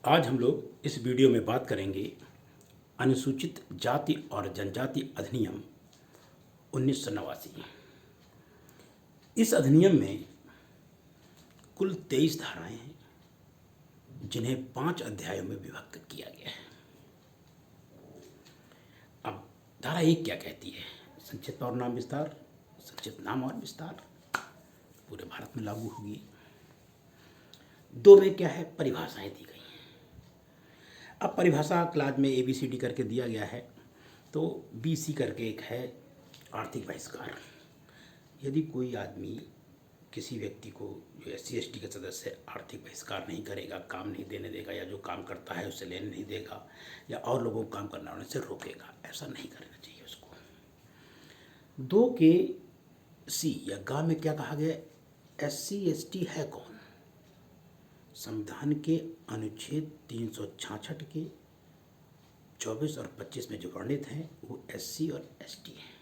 आज हम लोग इस वीडियो में बात करेंगे अनुसूचित जाति और जनजाति अधिनियम 1989। इस अधिनियम में कुल 23 धाराएं हैं जिन्हें 5 अध्यायों में विभक्त किया गया है। अब धारा 1 क्या कहती है? संक्षिप्त और नाम विस्तार, संक्षिप्त नाम और विस्तार पूरे भारत में लागू होगी। 2 में क्या है? परिभाषाएं दी गई हैं। अब परिभाषा क्लास में ABCD करके दिया गया है, तो BC करके एक है आर्थिक बहिष्कार। यदि कोई आदमी किसी व्यक्ति को जो SC/ST के सदस्य आर्थिक बहिष्कार नहीं करेगा, काम नहीं देने देगा, या जो काम करता है उसे लेने नहीं देगा, या और लोगों को काम करना होने से रोकेगा, ऐसा नहीं करना चाहिए उसको। 2 के C या गा में क्या कहा गया? SC/ST है कौन? संविधान के अनुच्छेद 366 के 24 और 25 में जो वर्णित हैं वो SC और ST हैं।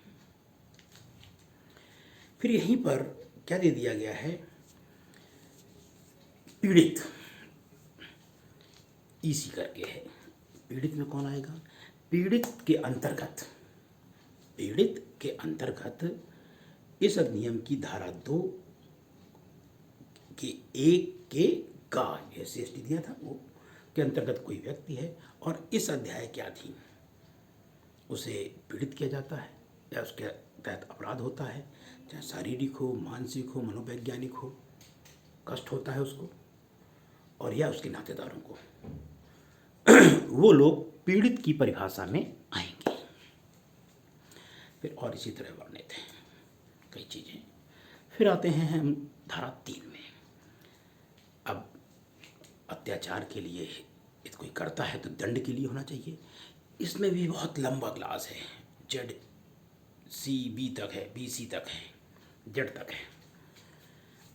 फिर यहीं पर क्या दे दिया गया है? पीड़ित EC करके है। पीड़ित में कौन आएगा? पीड़ित के अंतर्गत इस अधिनियम की धारा 2 के 1 के का SC/ST दिया था वो के अंतर्गत कोई व्यक्ति है और इस अध्याय के अधीन उसे पीड़ित किया जाता है या उसके तहत अपराध होता है, चाहे शारीरिक हो, मानसिक हो, मनोवैज्ञानिक हो, कष्ट होता है उसको और या उसके नातेदारों को, वो लोग पीड़ित की परिभाषा में आएंगे। फिर और इसी तरह वर्णित हैं कई चीज़ें। फिर आते हैं हम धारा 3 में। अब अत्याचार के लिए यदि कोई करता है तो दंड के लिए होना चाहिए। इसमें भी बहुत लंबा क्लास है, ZCB तक है, BC तक है, Z तक है।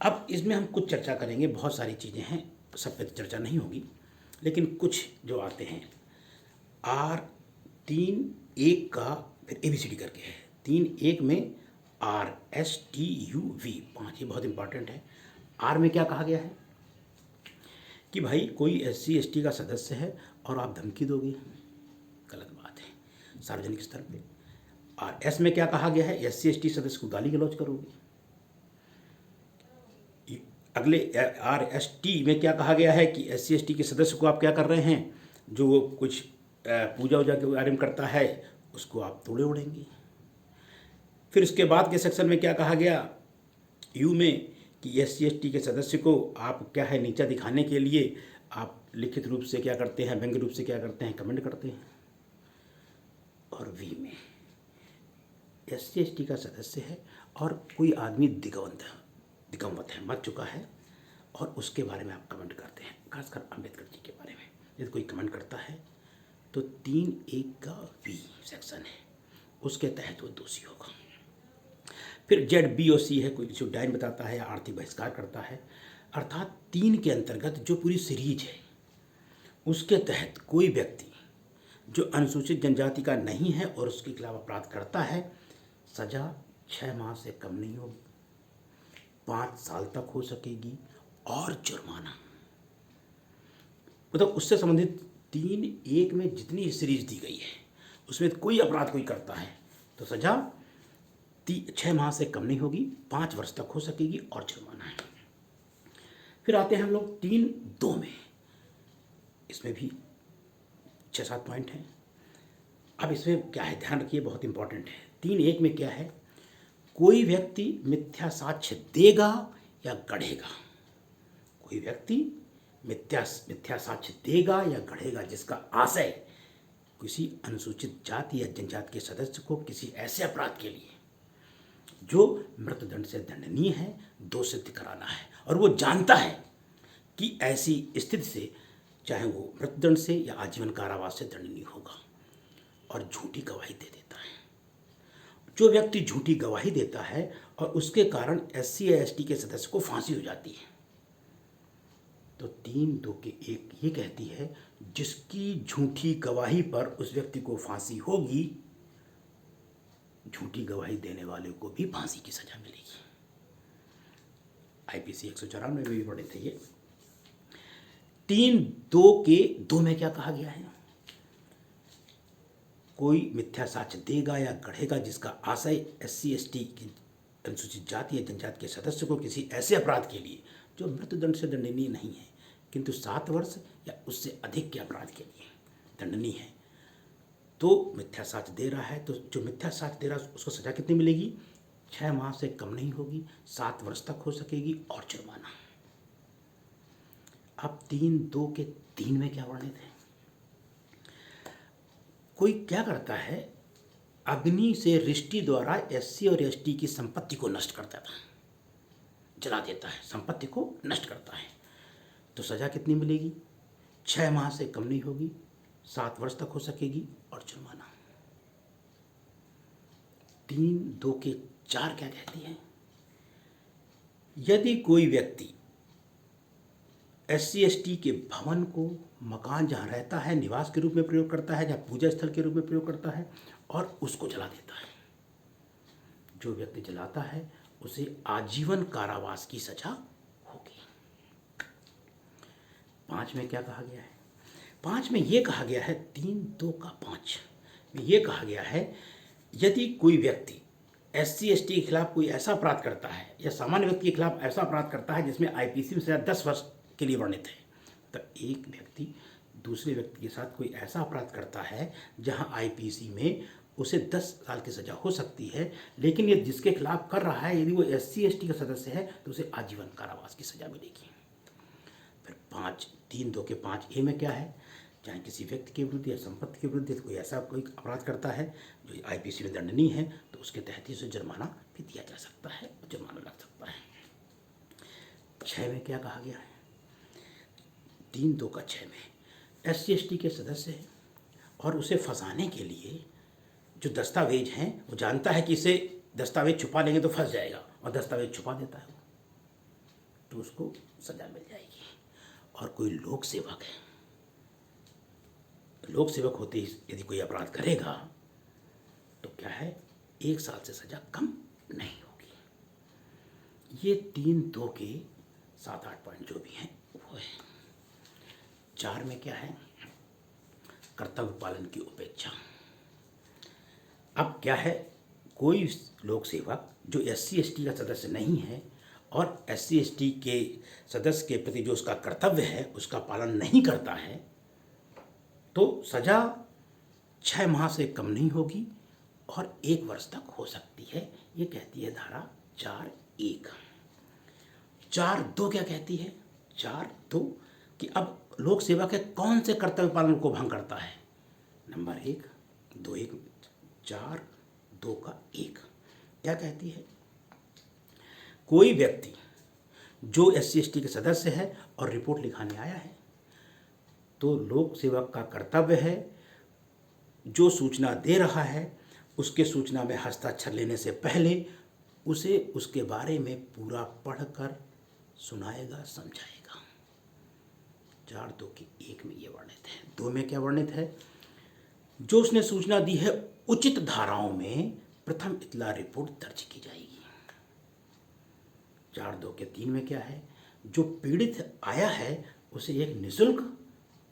अब इसमें हम कुछ चर्चा करेंगे, बहुत सारी चीज़ें हैं, सब पे चर्चा नहीं होगी, लेकिन कुछ जो आते हैं R3(1) का फिर ABCD करके है। 3(1) में RSTUV 5, ये बहुत इंपॉर्टेंट है। R में क्या कहा गया है कि भाई कोई SC/ST का सदस्य है और आप धमकी दोगे, गलत बात है, सार्वजनिक स्तर पे। और S में क्या कहा गया है? SC/ST सदस्य को गाली गलौज करोगे। अगले RST में क्या कहा गया है कि SC/ST के सदस्य को आप क्या कर रहे हैं? जो कुछ पूजा वूजा के बारे में करता है उसको आप तोड़े उड़ेंगे। फिर उसके बाद के सेक्शन में क्या कहा गया? U में कि SC/ST के सदस्य को आप क्या है नीचा दिखाने के लिए आप लिखित रूप से क्या करते हैं, व्यंग्य रूप से क्या करते हैं, कमेंट करते हैं। और V में SC/ST का सदस्य है और कोई आदमी दिगंत है, मर चुका है, और उसके बारे में आप कमेंट करते हैं, खासकर अम्बेडकर जी के बारे में यदि कोई कमेंट करता है तो 3(1) का V सेक्शन है, उसके तहत वो दोषी होगा। फिर Z, B और C है, कोई जो डायन बताता है या आर्थिक बहिष्कार करता है, अर्थात 3 के अंतर्गत जो पूरी सीरीज है उसके तहत कोई व्यक्ति जो अनुसूचित जनजाति का नहीं है और उसके खिलाफ अपराध करता है, सजा 6 माह से कम नहीं होगी, 5 साल तक हो सकेगी और जुर्माना। मतलब उससे संबंधित 3(1) में जितनी सीरीज दी गई है उसमें कोई अपराध कोई करता है तो सजा 6 माह से कम नहीं होगी, 5 वर्ष तक हो सकेगी और जुर्माना है। फिर आते हैं हम लोग 3(2) में। इसमें भी 6-7 पॉइंट हैं। अब इसमें क्या है, ध्यान रखिए, बहुत इंपॉर्टेंट है। 3(1) में क्या है? कोई व्यक्ति मिथ्या साक्ष्य देगा या गढ़ेगा, कोई व्यक्ति मिथ्या साक्ष्य देगा या गढ़ेगा जिसका आशय किसी अनुसूचित जाति या जनजाति के सदस्य को किसी ऐसे अपराध के लिए जो मृत्युदंड से दंडनीय है दोष सिद्ध कराना है, और वो जानता है कि ऐसी स्थिति से चाहे वो मृत्युदंड से या आजीवन कारावास से दंडनीय होगा, और झूठी गवाही दे देता है। जो व्यक्ति झूठी गवाही देता है और उसके कारण SC या ST के सदस्य को फांसी हो जाती है, तो 3(2) के 1 ये कहती है जिसकी झूठी गवाही पर उस व्यक्ति को फांसी होगी, झूठी गवाही देने वाले को भी फांसी की सजा मिलेगी। IPC 194 में भी पढ़े थे ये। 3(2) में क्या कहा गया है? कोई मिथ्या साक्ष्य देगा या गढ़ेगा जिसका आशय SC/ST की अनुसूचित जाति या जनजाति के सदस्य को किसी ऐसे अपराध के लिए जो मृत्युदंड से दंडनीय नहीं है किंतु 7 वर्ष या उससे अधिक के अपराध के लिए दंडनीय है, तो मिथ्या साक्ष्य दे रहा है, तो जो मिथ्या साक्ष्य दे रहा है उसको सजा कितनी मिलेगी? 6 माह से कम नहीं होगी, 7 वर्ष तक हो सकेगी और जुर्माना। अब 3(2) में क्या वर्णित है? कोई क्या करता है, अग्नि से रिष्टि द्वारा SC और ST की संपत्ति को नष्ट कर देता है, जला देता है, संपत्ति को नष्ट करता है, तो सजा कितनी मिलेगी? 6 माह से कम नहीं होगी, 7 वर्ष तक हो सकेगी और जुर्माना। 3(2)(4) क्या कहती है? यदि कोई व्यक्ति SC/ST के भवन को, मकान जहाँ रहता है, निवास के रूप में प्रयोग करता है या पूजा स्थल के रूप में प्रयोग करता है और उसको जला देता है, जो व्यक्ति जलाता है उसे आजीवन कारावास की सजा होगी। 5 में क्या कहा गया है? 5 में ये कहा गया है, 3(2)(5) में ये कहा गया है, यदि कोई व्यक्ति SC/ST के खिलाफ कोई ऐसा अपराध करता है या सामान्य व्यक्ति के खिलाफ ऐसा अपराध करता है जिसमें IPC में सजा 10 वर्ष के लिए वर्णित है, तो एक व्यक्ति दूसरे व्यक्ति के साथ कोई ऐसा अपराध करता है जहां IPC में उसे 10 साल की सजा हो सकती है, लेकिन ये जिसके खिलाफ कर रहा है यदि वो SC/ST का सदस्य है तो उसे आजीवन कारावास की सजा मिलेगी। फिर 3(2)(5) में क्या है? चाहे किसी व्यक्ति के विरुद्ध या संपत्ति के विरुद्ध कोई ऐसा कोई अपराध करता है जो IPC में दंडनीय है, तो उसके तहत ही उसे जुर्माना भी दिया जा सकता है, जुर्माना लग सकता है। 6 में क्या कहा गया है? 3(2)(6) में SC/ST के सदस्य है और उसे फंसाने के लिए जो दस्तावेज हैं, वो जानता है कि इसे दस्तावेज छुपा लेंगे तो फंस जाएगा और दस्तावेज छुपा देता है वो, तो उसको सजा मिल जाएगी। और कोई लोक सेवक है, लोक सेवक होते ही यदि कोई अपराध करेगा तो क्या है, 1 साल से सजा कम नहीं होगी। ये 3(2)(7-8) पॉइंट जो भी हैं वो है। 4 में क्या है? कर्तव्य पालन की उपेक्षा। अब क्या है, कोई लोक सेवक जो SC/ST का सदस्य नहीं है और SC/ST के सदस्य के प्रति जो उसका कर्तव्य है उसका पालन नहीं करता है, तो सजा 6 माह से कम नहीं होगी और 1 वर्ष तक हो सकती है। ये कहती है धारा 4(1). 4(2) क्या कहती है? 4(2) कि अब लोक सेवक के कौन से कर्तव्य पालन को भंग करता है? नंबर 1, 2(1), 4(2)(1) क्या कहती है? कोई व्यक्ति जो SC/ST के सदस्य है और रिपोर्ट लिखाने आया है, तो लोक सेवक का कर्तव्य है जो सूचना दे रहा है उसके सूचना में हस्ताक्षर लेने से पहले उसे उसके बारे में पूरा पढ़कर सुनाएगा, समझाएगा। 4(2)(1) में ये वर्णित है। 2 में क्या वर्णित है? जो उसने सूचना दी है उचित धाराओं में प्रथम इतला रिपोर्ट दर्ज की जाएगी। 4(2)(3) में क्या है? जो पीड़ित आया है उसे एक निःशुल्क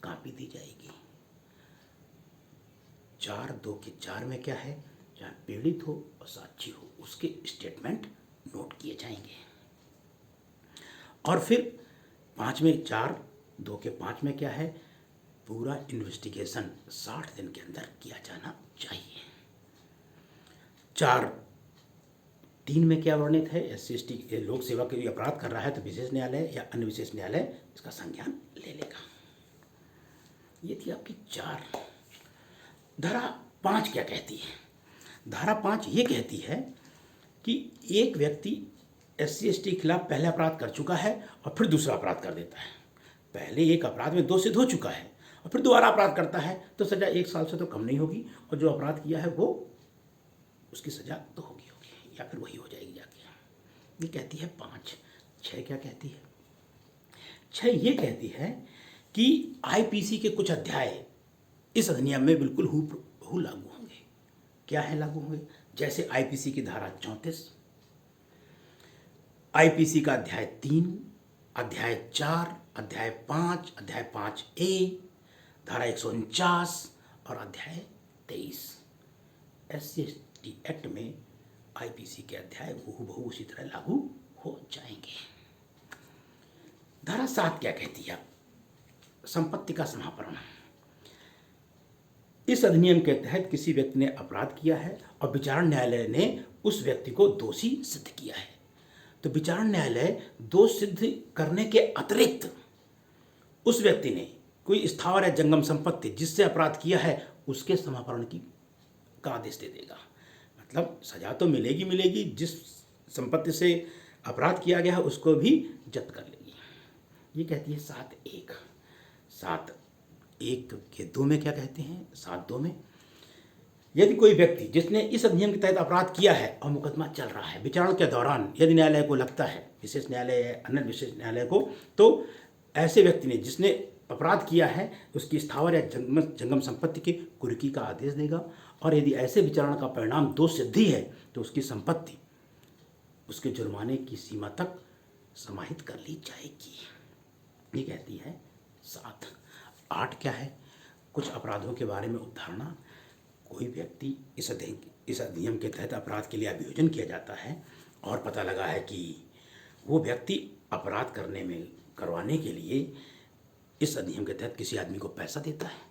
कॉपी दी जाएगी। 4(2)(4) में क्या है? जहाँ पीड़ित हो और साक्षी हो उसके स्टेटमेंट नोट किए जाएंगे। और फिर 5 में 4(2)(5) में क्या है? पूरा इन्वेस्टिगेशन 60 दिन के अंदर किया जाना चाहिए। 4(3) में क्या वर्णित है? SC/ST लोक सेवा के लिए अपराध कर रहा है तो विशेष न्यायालय या अन्य विशेष न्यायालय इसका संज्ञान ले लेगा। ये थी आपकी 4। धारा 5 क्या कहती है? धारा 5 ये कहती है कि एक व्यक्ति SC/ST के खिलाफ पहले अपराध कर चुका है और फिर दूसरा अपराध कर देता है। पहले एक अपराध में दोषित हो चुका है और फिर दोबारा अपराध करता है तो सजा 1 साल से तो कम नहीं होगी और जो अपराध किया है वो उसकी सजा तो होगी या फिर वही हो जाएगी जाके। ये कहती है 5। 6 क्या कहती है? 6 ये कहती है कि IPC के कुछ अध्याय इस अधिनियम में बिल्कुल हूबहू लागू होंगे। क्या है लागू होंगे? जैसे IPC की धारा 34, IPC का अध्याय 3, अध्याय 4 अध्याय 5A, धारा 149 और अध्याय 23 SC/ST एक्ट में IPC के अध्याय हूबहू उसी तरह लागू हो जाएंगे। धारा 7 क्या कहती है? संपत्ति का समापन। इस अधिनियम के तहत किसी व्यक्ति ने अपराध किया है और विचारण न्यायालय ने उस व्यक्ति को दोषी सिद्ध किया है, तो विचारण न्यायालय दोष सिद्ध करने के अतिरिक्त उस व्यक्ति ने कोई स्थावर या जंगम संपत्ति जिससे अपराध किया है उसके समापन का आदेश दे देगा। मतलब सजा तो मिलेगी, जिस संपत्ति से अपराध किया गया है उसको भी जब्त कर लेगी। ये कहती है 7(1). 7(1) के 2 में क्या कहते हैं? 7(2) में, यदि कोई व्यक्ति जिसने इस अधिनियम के तहत अपराध किया है और मुकदमा चल रहा है, विचारण के दौरान यदि न्यायालय को लगता है, विशेष न्यायालय या अन्य विशेष न्यायालय को, तो ऐसे व्यक्ति ने जिसने अपराध किया है उसकी स्थावर या जंगम संपत्ति की कुर्की का आदेश देगा, और यदि ऐसे विचारण का परिणाम दोष सिद्धि है तो उसकी संपत्ति उसके जुर्माने की सीमा तक समाहित कर ली जाएगी। ये कहती है 7। 8 क्या है? कुछ अपराधों के बारे में उदाहरण। कोई व्यक्ति इस अधिनियम के तहत अपराध के लिए अभियोजन किया जाता है और पता लगा है कि वो व्यक्ति अपराध करवाने के लिए इस अधिनियम के तहत किसी आदमी को पैसा देता है।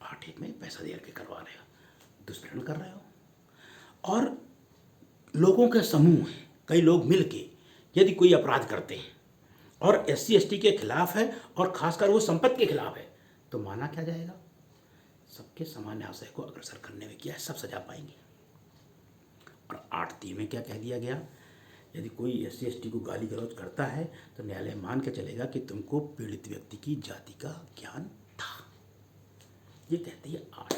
8(1) में पैसा दे करके करवा रहे हो, दुष्प्रेरण कर रहे हो। और लोगों के समूह, कई लोग मिलके यदि कोई अपराध करते हैं और SC/ST के खिलाफ है और खासकर वो संपत्ति के खिलाफ है, तो माना क्या जाएगा? सबके सामान्य आशय को अग्रसर करने में किया है, सब सजा पाएंगे। और 8(3) में क्या कह दिया गया? यदि कोई SC/ST को गाली गलौज करता है तो न्यायालय मान के चलेगा कि तुमको पीड़ित व्यक्ति की जाति का ज्ञान था। ये कहती है 8।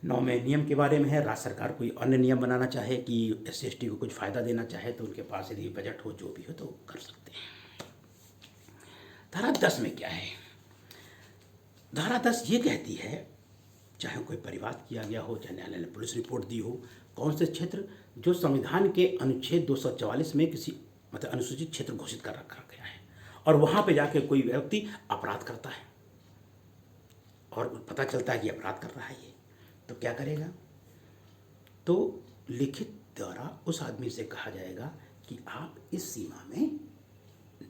9 में नियम के बारे में है। राज्य सरकार कोई अन्य नियम बनाना चाहे कि SC/ST को कुछ फ़ायदा देना चाहे तो उनके पास यदि बजट हो, जो भी हो, तो कर सकते हैं। धारा 10 में क्या है? धारा 10 ये कहती है, चाहे कोई परिवाद किया गया हो, चाहे न्यायालय ने पुलिस रिपोर्ट दी हो, कौन से क्षेत्र जो संविधान के अनुच्छेद 244 में किसी मतलब अनुसूचित क्षेत्र घोषित कर रखा गया है, और वहाँ पे जाके कोई व्यक्ति अपराध करता है और पता चलता है कि अपराध कर रहा है ये, तो क्या करेगा? तो लिखित द्वारा उस आदमी से कहा जाएगा कि आप इस सीमा में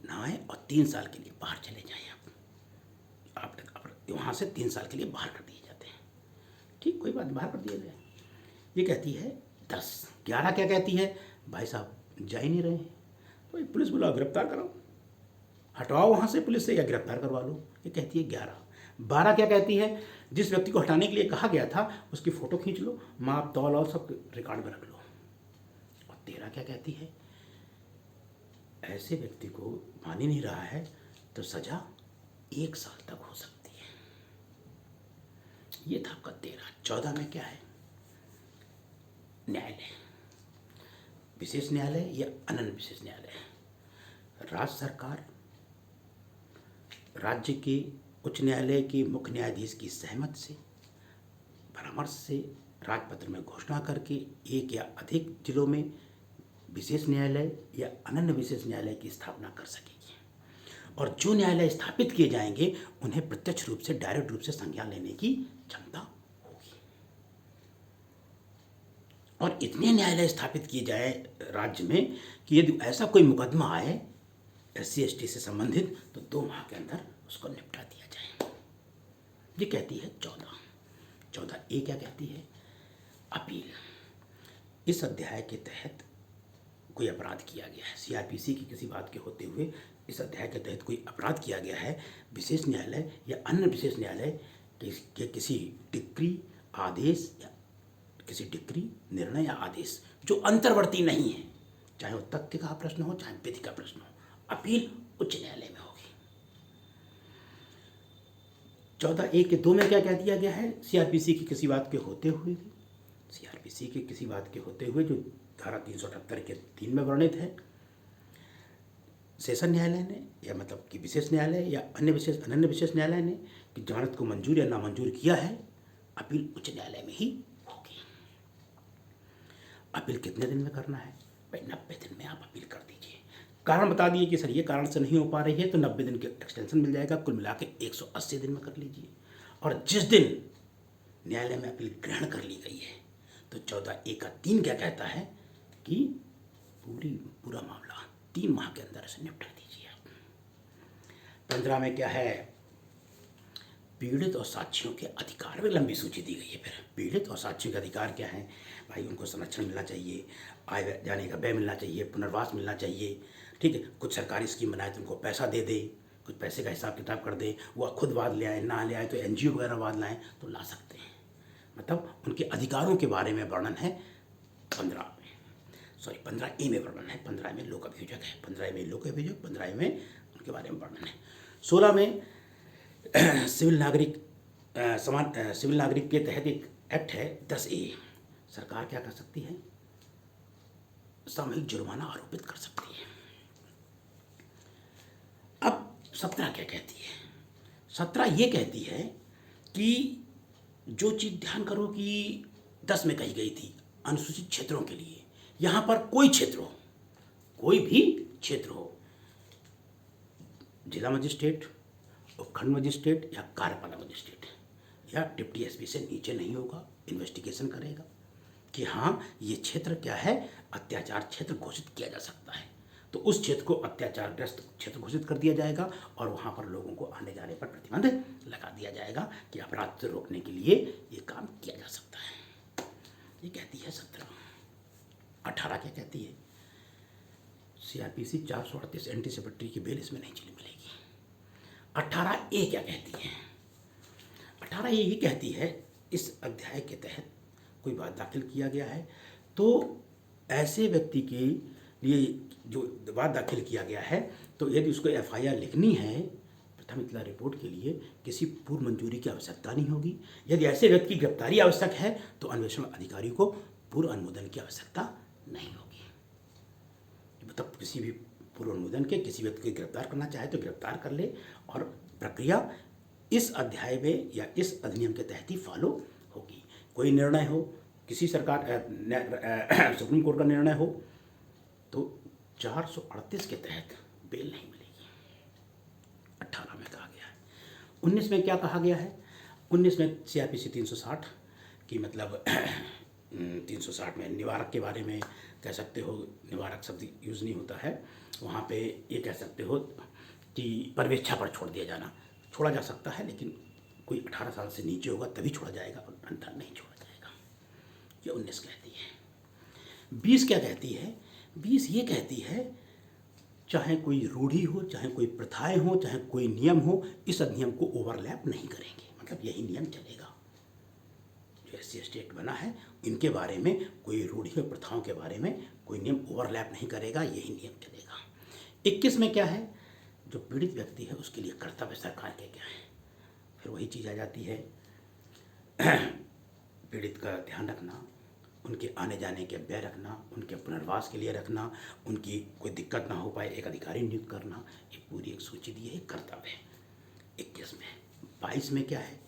ना आए और 3 साल के लिए बाहर चले जाएं। आप वहाँ से 3 साल के लिए बाहर कर दिए जाते हैं। ठीक, कोई बात, बाहर कर दिए गए। ये कहती है 10। 11 क्या कहती है? भाई साहब जा ही नहीं रहे हैं, तो पुलिस बुलाओ, गिरफ्तार करो, हटवाओ वहाँ से पुलिस से, या गिरफ्तार करवा लो। ये कहती है 11। 12 क्या कहती है? जिस व्यक्ति को हटाने के लिए कहा गया था उसकी फ़ोटो खींच लो, माप तौल और सब रिकॉर्ड में रख लो। और 13 क्या कहती है? ऐसे व्यक्ति को मान ही नहीं रहा है तो सज़ा 1 साल तक हो सकती है। ये था आपका 13। 14 में क्या है? न्यायालय, विशेष न्यायालय या अनन्य विशेष न्यायालय। राज्य सरकार राज्य के उच्च न्यायालय के मुख्य न्यायाधीश की सहमति से, परामर्श से राजपत्र में घोषणा करके एक या अधिक जिलों में विशेष न्यायालय या अनन्य विशेष न्यायालय की स्थापना कर सकेगी। और जो न्यायालय स्थापित किए जाएंगे उन्हें प्रत्यक्ष रूप से, डायरेक्ट रूप से संज्ञान लेने की क्षमता होगी। और इतने न्यायालय स्थापित किए जाए राज्य में कि यदि ऐसा कोई मुकदमा आए SC/ST से संबंधित तो 2 माह के अंदर उसको निपटा दिया जाए। ये कहती है 14। 14(a) क्या कहती है? अपील। इस अध्याय के तहत कोई अपराध किया गया है, CRPC की किसी बात के होते हुए इस अध्याय के तहत कोई अपराध किया गया है, विशेष न्यायालय या अन्य विशेष न्यायालय के किसी डिक्री, आदेश या किसी डिक्री, निर्णय या आदेश जो अंतर्वर्ती नहीं है, चाहे वो तथ्य का प्रश्न हो चाहे विधि का प्रश्न हो, अपील उच्च न्यायालय में होगी। 14(a) के 2 में क्या कह दिया गया है? CRPC की किसी बात के होते हुए भी, CRPC के किसी बात के होते हुए, जो धारा 378 के 3 में वर्णित है, सेशन न्यायालय ने या मतलब कि विशेष न्यायालय या अनन्य विशेष न्यायालय ने कि जमानत को मंजूर या नामंजूर किया है, अपील उच्च न्यायालय में ही होगी। अपील कितने दिन में करना है? भाई 90 दिन में आप अपील कर दीजिए। कारण बता दिए कि सर ये कारण से नहीं हो पा रही है तो 90 दिन के एक्सटेंशन मिल जाएगा, कुल मिला के 180 दिन में कर लीजिए। और जिस दिन न्यायालय में अपील ग्रहण कर ली गई है तो 14(1)(3 क्या कहता है कि पूरा मामला 3 माह के अंदर से निपटा दीजिए आप। 15 में क्या है, पीड़ित और साक्षियों के अधिकार में लंबी सूची दी गई है। फिर पीड़ित और साक्षियों के अधिकार क्या है भाई, उनको संरक्षण मिलना चाहिए, आय जाने का व्यय मिलना चाहिए, पुनर्वास मिलना चाहिए, ठीक है। कुछ सरकारी स्कीम बनाए तो उनको पैसा दे दे, कुछ पैसे का हिसाब किताब कर दे, वो खुद वाद ले आए, ना ले आए तो NGO वगैरह वाद लाएँ तो ला सकते हैं। मतलब उनके अधिकारों के बारे में वर्णन है 15A में वर्णन है, 15 में लोक अभियोजक है, 15 में लोक अभियोजक, 15 में उनके बारे में वर्णन है। 16 में सिविल नागरिक के तहत एक एक्ट है 10A। सरकार क्या कर सकती है, सामूहिक जुर्माना आरोपित कर सकती है। अब 17 क्या कहती है, 17 ये कहती है कि जो चीज़ ध्यान करो कि 10 में कही गई थी अनुसूचित क्षेत्रों के लिए, यहाँ पर कोई क्षेत्र हो, कोई भी क्षेत्र हो, जिला मजिस्ट्रेट, उपखंड मजिस्ट्रेट या कार्यपालक मजिस्ट्रेट या डिप्टी SP से नीचे नहीं होगा, इन्वेस्टिगेशन करेगा कि हाँ ये क्षेत्र क्या है, अत्याचार क्षेत्र घोषित किया जा सकता है। तो उस क्षेत्र को अत्याचारग्रस्त क्षेत्र घोषित कर दिया जाएगा और वहाँ पर लोगों को आने जाने पर प्रतिबंध लगा दिया जाएगा कि अपराध से रोकने के लिए ये काम किया जा सकता है। ये कहती है 17। 18 क्या कहती है, CRPC 438 एंटीसिपेटरी की बेल इसमें नहीं मिलेगी। 18A क्या कहती है, 18A ये कहती है इस अध्याय के तहत कोई वाद दाखिल किया गया है तो ऐसे व्यक्ति के लिए जो वाद दाखिल किया गया है तो यदि उसको FIR लिखनी है प्रथम इतला रिपोर्ट के लिए किसी पूर्व मंजूरी की आवश्यकता नहीं होगी। यदि ऐसे व्यक्ति की गिरफ्तारी आवश्यक है तो अन्वेषण अधिकारी को पूर्व अनुमोदन की आवश्यकता नहीं होगी। मतलब किसी भी पूर्व अनुमोदन के किसी व्यक्ति को गिरफ्तार करना चाहे तो गिरफ्तार कर ले और प्रक्रिया इस अध्याय में या इस अधिनियम के तहत ही फॉलो होगी। कोई निर्णय हो, किसी सुप्रीम कोर्ट का निर्णय हो तो 438 के तहत बेल नहीं मिलेगी। 18 में कहा गया है। 19 में क्या कहा गया है, 19 में CRPC 360 की मतलब 360 में निवारक के बारे में कह सकते हो, निवारक शब्द यूज़ नहीं होता है वहाँ पे, ये कह सकते हो कि परवेच्छा पर छोड़ दिया जाना, छोड़ा जा सकता है लेकिन कोई 18 साल से नीचे होगा तभी छोड़ा जाएगा, अन्यथा नहीं छोड़ा जाएगा। ये 19 कहती है। 20 क्या कहती है, 20 ये कहती है चाहे कोई रूढ़ी हो, चाहे कोई प्रथाएं हो, चाहे कोई नियम हो, इस अधिनियम को ओवरलैप नहीं करेंगे। मतलब यही नियम चलेगा। जो SC ST एक्ट बना है इनके बारे में कोई रूढ़ी और प्रथाओं के बारे में कोई नियम ओवरलैप नहीं करेगा, यही नियम चलेगा। 21 में क्या है, जो पीड़ित व्यक्ति है उसके लिए कर्तव्य सरकार के क्या है। फिर वही चीज़ आ जाती है पीड़ित का ध्यान रखना, उनके आने जाने के व्यय रखना, उनके पुनर्वास के लिए रखना, उनकी कोई दिक्कत ना हो पाए एक अधिकारी नियुक्त करना, ये पूरी एक सूची दी है, कर्तव्य है 21 में। 22 में क्या है,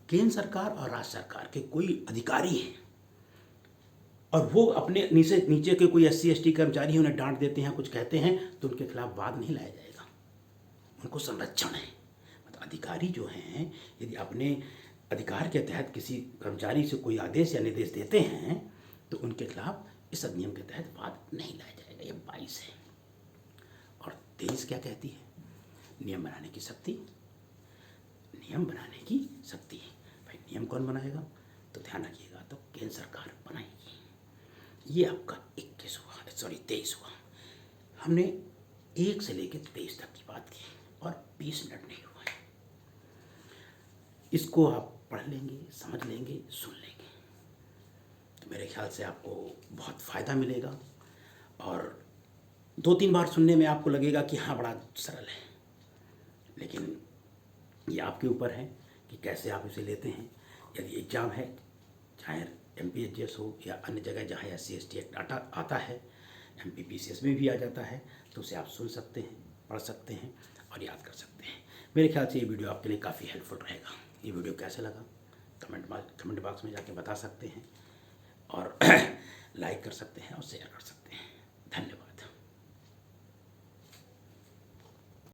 केंद्र सरकार और राज्य सरकार के कोई अधिकारी हैं और वो अपने नीचे के कोई SC ST कर्मचारी उन्हें डांट देते हैं, कुछ कहते हैं तो उनके खिलाफ वाद नहीं लाया जाएगा, उनको संरक्षण है। मतलब अधिकारी जो हैं यदि अपने अधिकार के तहत किसी कर्मचारी से कोई आदेश या निर्देश देते हैं तो उनके खिलाफ इस अधिनियम के तहत वाद नहीं लाया जाएगा। ये 22 है। और 23 क्या कहती है, नियम बनाने की शक्ति, नियम बनाने की शक्ति। भाई नियम कौन बनाएगा, तो ध्यान रखिएगा तो केंद्र सरकार बनाएगी। ये आपका 23 हुआ। हमने 1 से लेकर 23 तक की बात की और 20 मिनट नहीं हुआ है। इसको आप पढ़ लेंगे, समझ लेंगे, सुन लेंगे तो मेरे ख्याल से आपको बहुत फ़ायदा मिलेगा। और 2-3 बार सुनने में आपको लगेगा कि हाँ बड़ा सरल है, लेकिन ये आपके ऊपर है कि कैसे आप इसे लेते हैं। यदि एग्ज़ाम है, चाहे MPHS हो या अन्य जगह जहाँ SC ST एक्ट आता है, MPPCS में भी आ जाता है, तो उसे आप सुन सकते हैं, पढ़ सकते हैं और याद कर सकते हैं। मेरे ख्याल से ये वीडियो आपके लिए काफ़ी हेल्पफुल रहेगा। ये वीडियो कैसे लगा कमेंट बॉक्स में जाके बता सकते हैं और लाइक कर सकते हैं और शेयर कर सकते हैं।